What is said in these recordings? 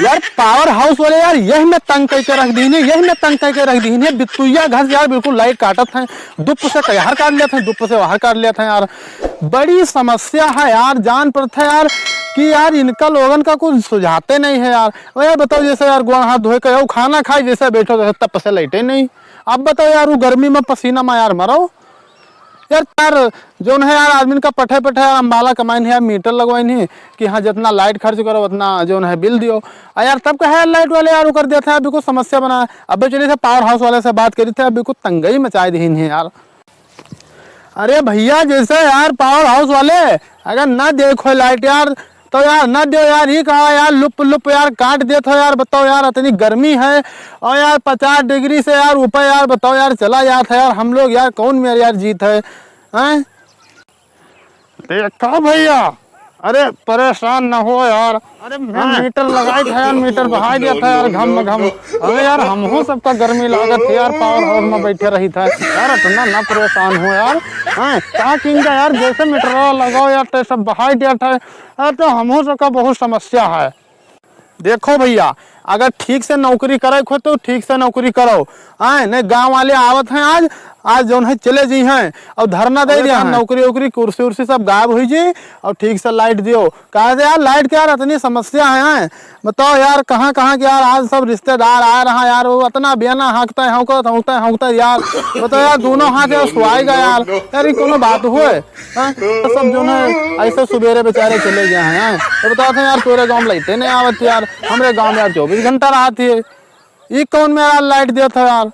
यार power house वाले यार यही में तंग करके रख दी है, यही में तंग करके रख दी है। बितुइया घर यार बिल्कुल लाइट काटत है, दुप से कहार काट लेते हैं, दुप से बाहर काट लेते हैं यार। बड़ी समस्या है यार, जान पड़ता है यार कि यार इनका लोगन का कुछ सुझाते नहीं है यार। और यार बताओ जैसे यार गुआ हाथ धोए के खाना खाए जैसे बैठो तब से लाइटे नहीं। अब बताओ यार वो गर्मी में पसीना में यार मरो यार जो है यार आदमी का पठे पठे अम्बाला कमाइन है यार, मीटर लगवाइन है कि हाँ जितना लाइट खर्च करो उतना जो है बिल दियो। और यार तब कहे लाइट वाले यार कर देते हैं, अभी कुछ समस्या बना। अबे चलिए थे पावर हाउस वाले से बात करी थे, अभी कुछ तंगई मचाई दी है यार। अरे भैया जैसे यार पावर हाउस वाले अगर ना देखो लाइट यार तो यार ना दो यार, ही कहा यार लुप लुप यार काट देते हो यार। बताओ यार इतनी गर्मी है और यार 50 डिग्री से यार ऊपर यार बताओ यार चला जाता है यार। हम लोग यार कौन मेरे यार जीत है हैं? देखा भैया अरे परेशान ना हो यार। अरे मीटर लगाई था यार, मीटर बढ़ा दिया था यार घम घम। अरे यार हम हो सबका गर्मी लागत है यार, पावर हाउस में बैठे रही था यार, इतना ना परेशान हो यार। क्या किंगा यार जैसे मीटर लगाओ यार तो सब बढ़ा दिया था यार, तो हम हो सबका बहुत समस्या है। देखो भैया अगर ठीक से नौकरी करे खो तो ठीक से नौकरी करो। नहीं गांव वाले आवत हैं आज जो है चले जी हैं और धरना दे दिया नौकरी वोकरी कुर्सी उर्सी सब गायब हुई जी और ठीक से लाइट दियो। कहा यार लाइट की यार इतनी समस्या है। बताओ यार कहाँ कहाँ के यार आज सब रिश्तेदार आ रहा यार, वो इतना बेना हाँकता है हाँकता यार। बताओ यार दोनों हाथ यार सुहाएगा यार, यार ये कोनो बात हुए। तो सब जो है ऐसे सुबेरे बेचारे चले गए हैं। तो बताओ थे यार तोरे गाँव लाइटे नहीं आवत यार, हमारे गाँव में यार 24 घंटा रहती है। ये कौन में यार लाइट दिया था यार?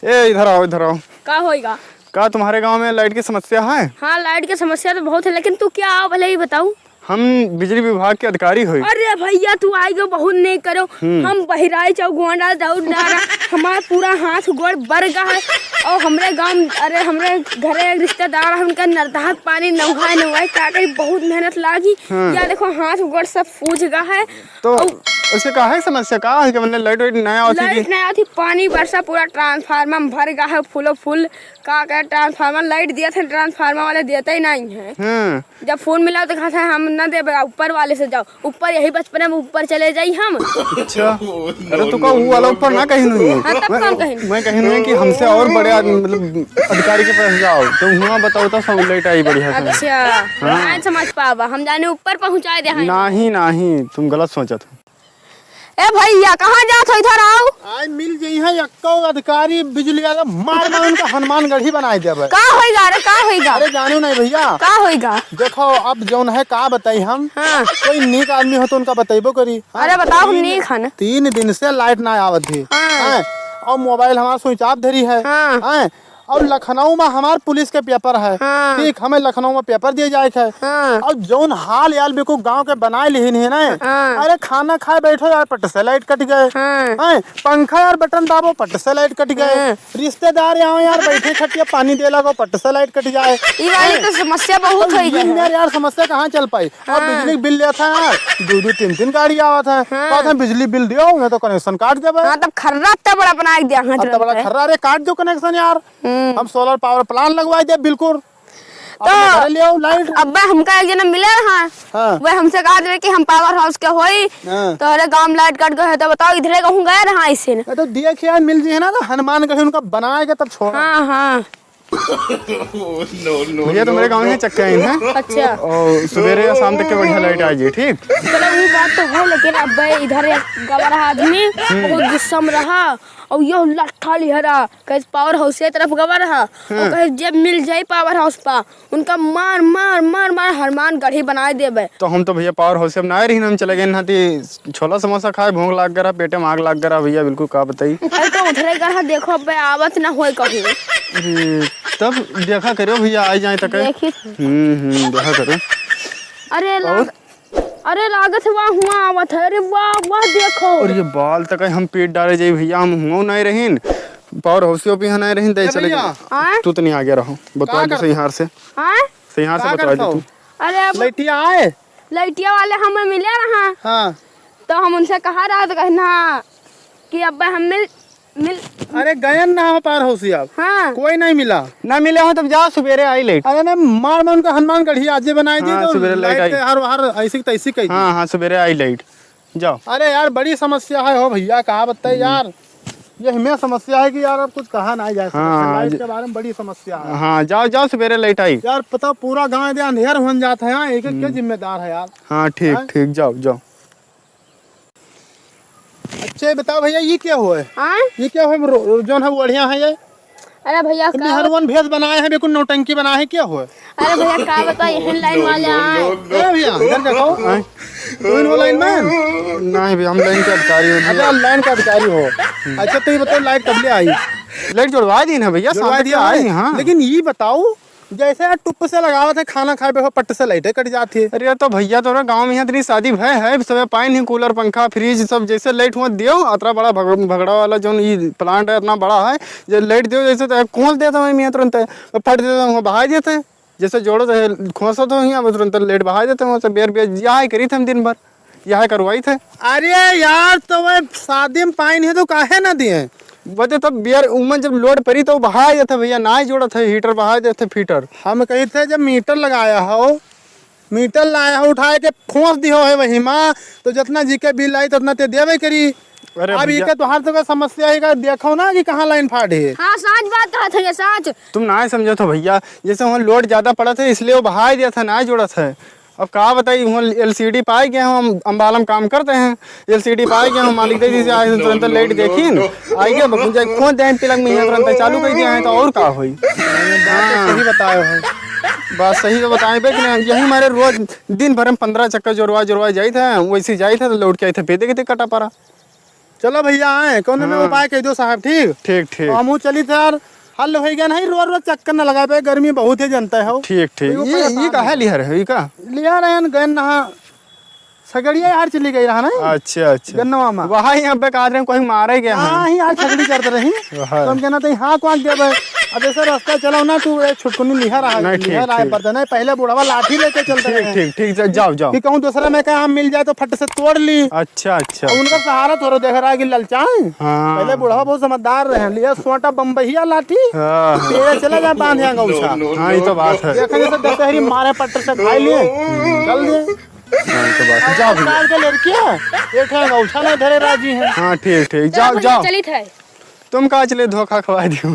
ए इधर आओ इधर आओ। क्या होएगा? क्या तुम्हारे गांव में लाइट की समस्या है? हाँ लाइट की समस्या तो बहुत है, लेकिन तू क्या आओ भले ही बताऊं। हम बिजली विभाग के अधिकारी हो। अरे भैया तू आएगा बहुत नहीं करो, हम बहराई चौगुआडा दौड़ डारा हमारा पूरा हाथ गोड़ बर गया है। और हमरे गांव अरे हमरे घरे रिश्तेदार हमका नरदाह पानी नहाए क्या करी, बहुत मेहनत लागी। या देखो हाथ गोड़ सब फूज गया है। तो उसे कहा है समस्या का है कि मतलब लाइट नया आती लाइट नहीं आती, पानी बरसा पूरा ट्रांसफार्मर भर गया है फुलो फुल। का ट्रांसफार्मर लाइट दिया था, ट्रांसफार्मर वाले देते ही नहीं है। जब फोन मिला तो कहा था हम ना दे, ऊपर वाले से जाओ, ऊपर यही बचपन में ऊपर चले जाई हम। अच्छा अरे तो का वो वाला ऊपर ना कहीं नहीं है। हाँ, तब मैं कहीं नहीं कि हमसे और बड़े मतलब अधिकारी के पास जाओ तो हुआ बताओ तो सब लाइट आई बढ़िया से। अच्छा नहीं समझ पावा, हम जाने ऊपर पहुँचाए दे। नहीं तुम गलत सोचा था। ए भैया कहाँ जात हो, इधर आओ। आज मिल गई है यक्को अधिकारी बिजली वाला मार उनका हनुमानगढ़ी बनाए देवे। का होएगा? अरे का होएगा? अरे जानो नहीं भैया का होएगा? देखो अब जौन है का बताई हम। हाँ। कोई नीक आदमी हो तो उनका बताइबो करी। अरे बताओ हम नीक हन। 3 दिन से लाइट ना आवत थी। हाँ। और मोबाइल हमारा स्विच ऑफ धरी है। हाँ। और लखनऊ में हमार पुलिस के पेपर है। हाँ। ठीक हमें लखनऊ में पेपर दिए जाए है। हाँ। और जौन हाल यार बिल्कुल गांव के बनाए ली है ना। हाँ। अरे खाना खाए बैठो यार पट से लाइट कट गए। हाँ। पंखा यार बटन दाबो पट से लाइट कट गए। रिश्तेदार यहाँ यार बैठे खटिया पानी दे लगो पट से लाइट कट जाए। ये वाली तो समस्या बहुत हो गई यार समस्या कहाँ चल पाई। और बिजली बिल लिया था यार 2-3 गाड़ी आवत है। हाँ। बिजली बिल दियो मैं तो कनेक्शन काट देवे। हाँ तब खर्रा तब बड़ा बना दिया। हाँ तब बड़ा खर्रा रे काट दो कनेक्शन यार। हम सोलर पावर प्लांट लगवा दे बिल्कुल। तो ले आओ लाइट। अब हमका एक जना मिले रहा। हाँ। वह हमसे कहा था कि हम पावर हाउस के होई। हाँ। तो अरे गांव लाइट कट गए तो बताओ इधरे कहूँ गए रहा इसे न। तो दिया यार मिल जी है ना तो हनुमान कहीं उनका बनाएगा तब छोड़ा। हाँ हाँ भैया तो मेरे गाँव में चक्के आए हैं। अच्छा और सवेरे या शाम तक के बढ़िया लाइट आ जाए। ठीक चलो वो बात तो है, लेकिन अब इधर गवर आदमी बहुत गुस्सा में रहा और ये लट्ठा लिहरा कहे पावर हाउस के तरफ गवर रहा। और कहे जब मिल जाए पावर हाउस पा उनका मार मार मार मार हनुमान गढ़ी बनाए देवे। तो हम तो भैया पावर हाउस से ना रही हम चले गए ना छोला समोसा खाए भूख लाग गया पेटे में आग लाग गया भैया बिल्कुल का बताई। अरे तो उधरे गढ़ा देखो अब आवत ना होए कहीं। तब देखा करो भैया आ जाए तक। देखा करो। अरे लागत वाह हुआ आवत है। अरे वाह वाह देखो। और ये बाल तक हम पेट डाले जाए भैया हम हुआ नहीं रहीन पावर हाउस पे नहीं रहीन दे चले गए। तू तो नहीं आ गया रहो बता दे सही हार से। सही हार से बता दे तू। अरे लाइटिया आए लाइटिया वाले हमें मिले रहा। हाँ। तो हम उनसे कहा रहा तो कहना कि अब हम मिल अरे गए ना पार हो सी आप हाँ कोई नहीं मिला। ना मिले हो तब जाओ सवेरे आई लेट। अरे ना मार मन का हनुमान गढ़ी आज बनाई थी हाँ, तो सवेरे लाइट लाइट आई। हर हर ऐसी तैसी कही थी। हाँ हाँ सवेरे आई लेट जाओ। अरे यार बड़ी समस्या है हो भैया, कहा बताए यार, ये हमें समस्या है कि यार अब कुछ कहा नहीं जा सकता। हाँ, लाइट के बारे में बड़ी समस्या है हाँ जाओ जाओ सवेरे लेट आई। यार। पता पूरा गांव दे अंधेर हो जाता है यहाँ, एक एक के जिम्मेदार है यार। हाँ ठीक हाँ? ठीक जाओ जाओ। अच्छा बताओ भैया ये क्या हुआ है? हाँ ये क्या है जो है बढ़िया है ये? अरे भैया का हरवन भेज बनाए हैं, बिल्कुल नौटंकी बनाए हैं, क्या हुआ है? अरे भैया का बता यही लाइन वाले आए। अरे भैया इधर देखो, तुम वो लाइन मैन? नहीं भैया हम लाइन के अधिकारी हो। अच्छा लाइन का अधिकारी हो। अच्छा तो ये बताओ लाइट कब ले आई? लाइट जुड़वा दी ना भैया, जुड़वा शाम दिया आई। है? हाँ लेकिन ये बताओ जैसे यार टुप से लगावत है खाना खाए पे पट्ट से लाइटें कट जाती है। अरे यार तो भैया तो गांव में यहाँ इतनी शादी भय है, सब पाइन ही कूलर पंखा फ्रिज सब जैसे लाइट हुआ दियो, इतना बड़ा भगड़ा वाला जो ये प्लांट है इतना बड़ा है, जो लाइट दियो जैसे तो खोल देता हूँ मैं तुरंत, फट देता हूँ बहा देते हैं, जैसे जोड़ो तो खोसा तो यहाँ तुरंत लाइट बहा देते हैं। सब बेर बेर यहाँ करी थे हम दिन भर, यहाँ करवाई थे। अरे यार तो वह शादी में पाइन है तो काहे ना दिए? बते तब बियर उमन जब लोड पड़ी तो बहा देते भैया, ना ही जोड़ा था हीटर बहा देते फीटर। हम कही थे जब मीटर लगाया हो, मीटर लाया हो उठाए के खोस दियो है वही माँ, तो जितना जी के बिल आई उतना ते देवे करी। अरे अब भैया ये तो हर जगह समस्या है का, देखो ना कि कहाँ लाइन फाट है। हाँ साँच बात कहा था ये साँच। तुम ना ही समझो तो भैया, जैसे वहाँ लोड ज्यादा पड़ा था इसलिए वो बहा दिया था, ना ही जोड़ा था। अब कहा बताइए वहाँ LCD पाए गए हम अम्बाला में काम करते हैं, LCD पाए गए हम मालिक दे दी आए तुरंत लाइट देखी आई गए खोद दें पिलंग में तुरंत चालू कर दिया है तो और का हुई। सही बताए हो। बात सही तो बताए बे कि नहीं, यही हमारे रोज दिन भर में 15 चक्कर जोरवा जाए थे, वैसे जाए थे तो लौट के आए थे पेदे के कटा पड़ा। चलो भैया आए कौन में उपाय कह दो साहब। ठीक ठीक ठीक हम चली थे यार, हल हो गया नहीं, रोज रोज चक्कर न लगा पे, गर्मी बहुत है जनता है। ठीक ठीक। ये का है लिया रहे का लिया रहे गए नहा सगड़िया यार चली गई रहा ना। अच्छा अच्छा गन्ना मामा वहाँ यहाँ पे कहा रहे कोई मारे गया हाँ ही यार सगड़ी करते रही तो हम कहना तो हाँ कौन दे भाई। अब ऐसा रास्ता चलाओ ना तू छुटकुनी लिहा रहा नहीं, ठीक, लिहा रहा ठीक। पड़ता नहीं, पहले बुढ़ावा लाठी लेके चलते ठीक रहे ठीक ठीक जाओ जाओ। कि कहूँ दूसरा में कहा मिल जाए तो फट से तोड़ ली। अच्छा अच्छा उनका सहारा थोड़ा देख रहा है कि ललचाए। हाँ पहले बुढ़ावा बहुत समझदार रहे, लिया सोटा बम्बईया लाठी हाँ तेरे चले जा बांध यहाँ गौछा। हाँ ये तो बात है। देखने से दशहरी मारे पट्टर से खाई लिए चल दिए। हाँ ये तो बात है। जाओ भैया। साल के लड़की है एक है गौछा नहीं धरे राजी है। हाँ ठीक ठीक जाओ जाओ। चली थे तुम कहा चले धोखा खवा दियो।